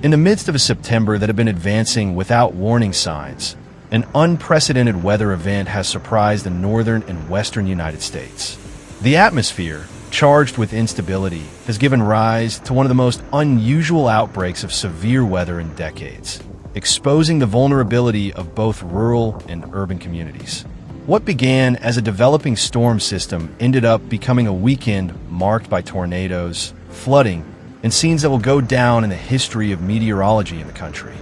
In the midst of a September that had been advancing without warning signs, an unprecedented weather event has surprised the northern and western United States. The atmosphere, charged with instability, has given rise to one of the most unusual outbreaks of severe weather in decades, exposing the vulnerability of both rural and urban communities. What began as a developing storm system ended up becoming a weekend marked by tornadoes, flooding, and scenes that will go down in the history of meteorology in the country.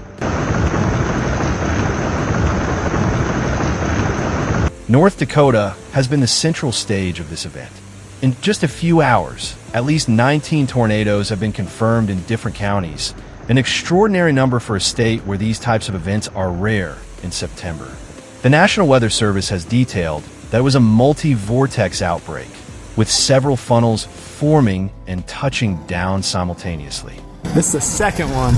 North Dakota has been the central stage of this event. In just a few hours, at least 19 tornadoes have been confirmed in different counties, an extraordinary number for a state where these types of events are rare in September. The National Weather Service has detailed that it was a multi-vortex outbreak, with several funnels forming and touching down simultaneously. This is the second one.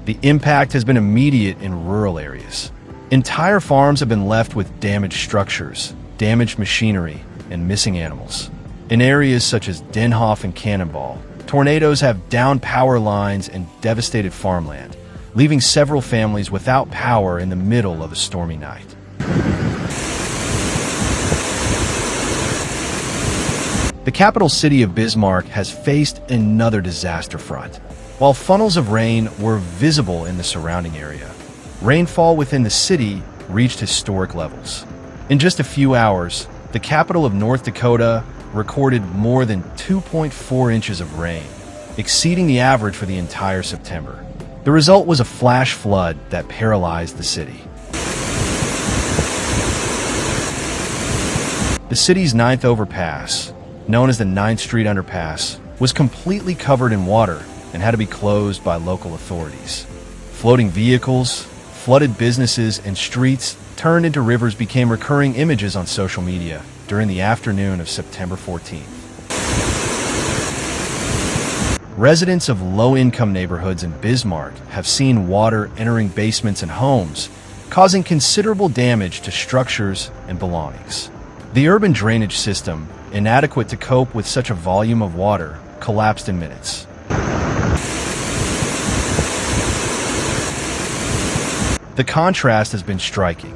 The impact has been immediate in rural areas. Entire farms have been left with damaged structures, damaged machinery, and missing animals. In areas such as Denhoff and Cannonball, tornadoes have downed power lines and devastated farmland, leaving several families without power in the middle of a stormy night. The capital city of Bismarck has faced another disaster front. While funnels of rain were visible in the surrounding area, rainfall within the city reached historic levels. In just a few hours, the capital of North Dakota recorded more than 2.4 inches of rain, exceeding the average for the entire September. The result was a flash flood that paralyzed the city. The city's 9th overpass, known as the 9th Street Underpass, was completely covered in water and had to be closed by local authorities. Floating vehicles, flooded businesses, and streets turned into rivers became recurring images on social media during the afternoon of September 14th. Residents of low-income neighborhoods in Bismarck have seen water entering basements and homes, causing considerable damage to structures and belongings. The urban drainage system, inadequate to cope with such a volume of water, collapsed in minutes. The contrast has been striking.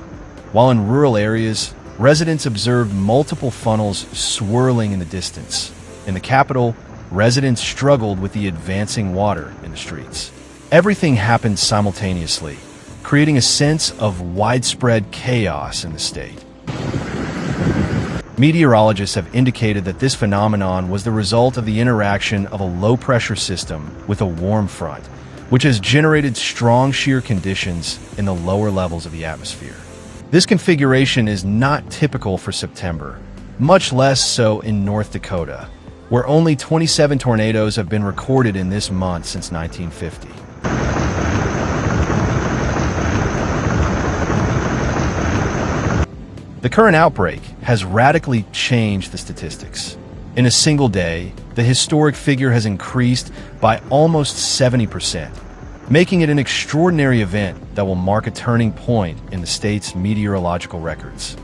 While in rural areas, residents observed multiple funnels swirling in the distance. In the capital, residents struggled with the advancing water in the streets. Everything happened simultaneously, creating a sense of widespread chaos in the state. Meteorologists have indicated that this phenomenon was the result of the interaction of a low-pressure system with a warm front, which has generated strong shear conditions in the lower levels of the atmosphere. This configuration is not typical for September, much less so in North Dakota, where only 27 tornadoes have been recorded in this month since 1950. The current outbreak has radically changed the statistics. In a single day, the historic figure has increased by almost 70%, making it an extraordinary event that will mark a turning point in the state's meteorological records.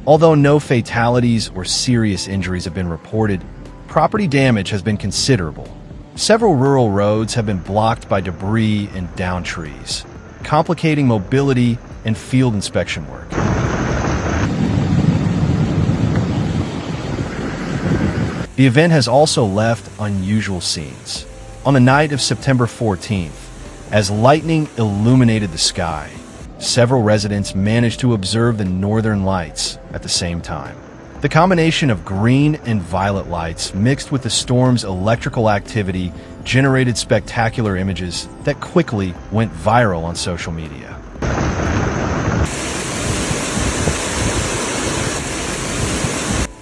Although no fatalities or serious injuries have been reported, property damage has been considerable. Several rural roads have been blocked by debris and downed trees, complicating mobility and field inspection work. The event has also left unusual scenes. On the night of September 14th, as lightning illuminated the sky, several residents managed to observe the northern lights at the same time. The combination of green and violet lights mixed with the storm's electrical activity generated spectacular images that quickly went viral on social media.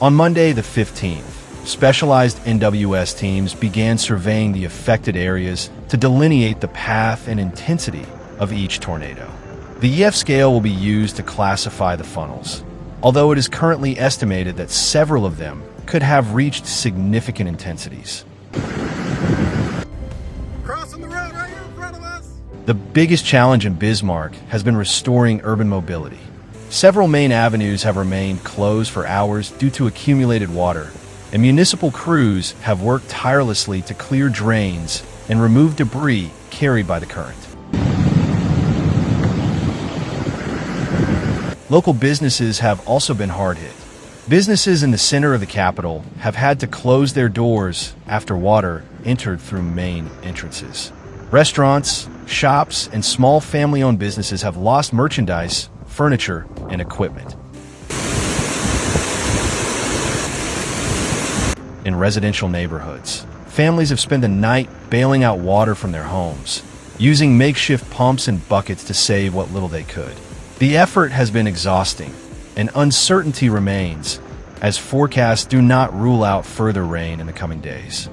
On Monday the 15th, specialized NWS teams began surveying the affected areas to delineate the path and intensity of each tornado. The EF scale will be used to classify the funnels, although it is currently estimated that several of them could have reached significant intensities. Crossing the road right here in front of us. The biggest challenge in Bismarck has been restoring urban mobility. Several main avenues have remained closed for hours due to accumulated water, and municipal crews have worked tirelessly to clear drains and remove debris carried by the current. Local businesses have also been hard hit. Businesses in the center of the capital have had to close their doors after water entered through main entrances. Restaurants, shops, and small family-owned businesses have lost merchandise, furniture, and equipment. In residential neighborhoods, families have spent the night bailing out water from their homes, using makeshift pumps and buckets to save what little they could. The effort has been exhausting, and uncertainty remains, as forecasts do not rule out further rain in the coming days.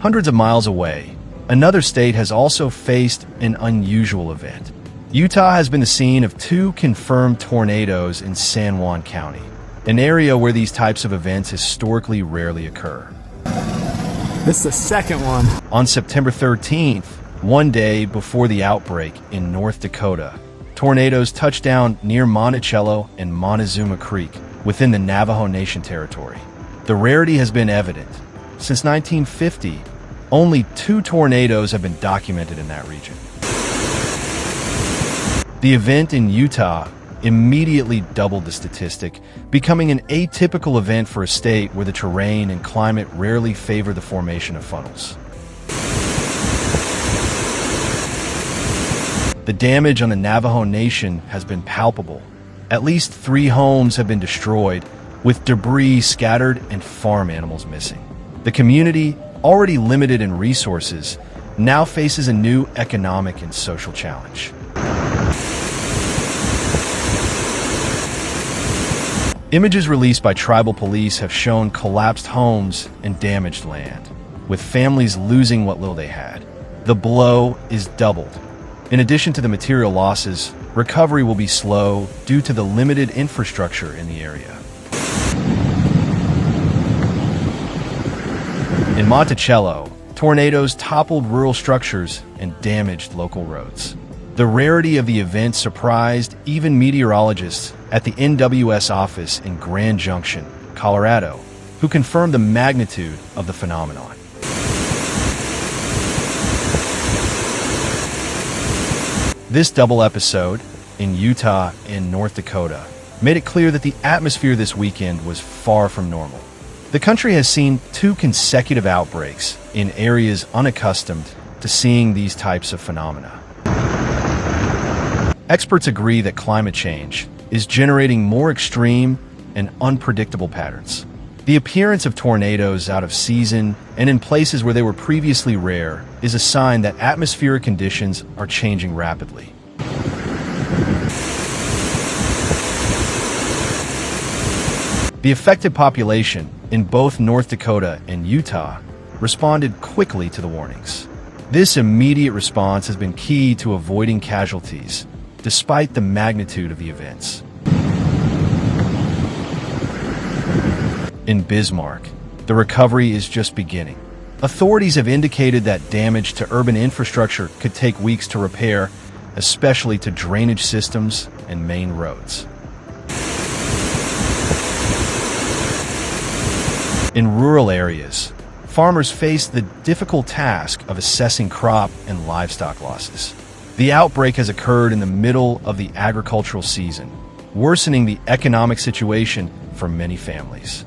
Hundreds of miles away, another state has also faced an unusual event. Utah has been the scene of 2 confirmed tornadoes in San Juan County, an area where these types of events historically rarely occur. This is the second one. On September 13th, one day before the outbreak in North Dakota, tornadoes touched down near Monticello and Montezuma Creek within the Navajo Nation territory. The rarity has been evident. Since 1950, only 2 tornadoes have been documented in that region. The event in Utah immediately doubled the statistic, becoming an atypical event for a state where the terrain and climate rarely favor the formation of funnels. The damage on the Navajo Nation has been palpable. At least 3 homes have been destroyed, with debris scattered and farm animals missing. The community, already limited in resources, now faces a new economic and social challenge. Images released by tribal police have shown collapsed homes and damaged land, with families losing what little they had. The blow is doubled. In addition to the material losses, recovery will be slow due to the limited infrastructure in the area. In Monticello, tornadoes toppled rural structures and damaged local roads. The rarity of the event surprised even meteorologists at the NWS office in Grand Junction, Colorado, who confirmed the magnitude of the phenomenon. This double episode, in Utah and North Dakota, made it clear that the atmosphere this weekend was far from normal. The country has seen 2 consecutive outbreaks in areas unaccustomed to seeing these types of phenomena. Experts agree that climate change is generating more extreme and unpredictable patterns. The appearance of tornadoes out of season and in places where they were previously rare is a sign that atmospheric conditions are changing rapidly. The affected population in both North Dakota and Utah responded quickly to the warnings. This immediate response has been key to avoiding casualties, despite the magnitude of the events. In Bismarck, the recovery is just beginning. Authorities have indicated that damage to urban infrastructure could take weeks to repair, especially to drainage systems and main roads. In rural areas, farmers face the difficult task of assessing crop and livestock losses. The outbreak has occurred in the middle of the agricultural season, worsening the economic situation for many families.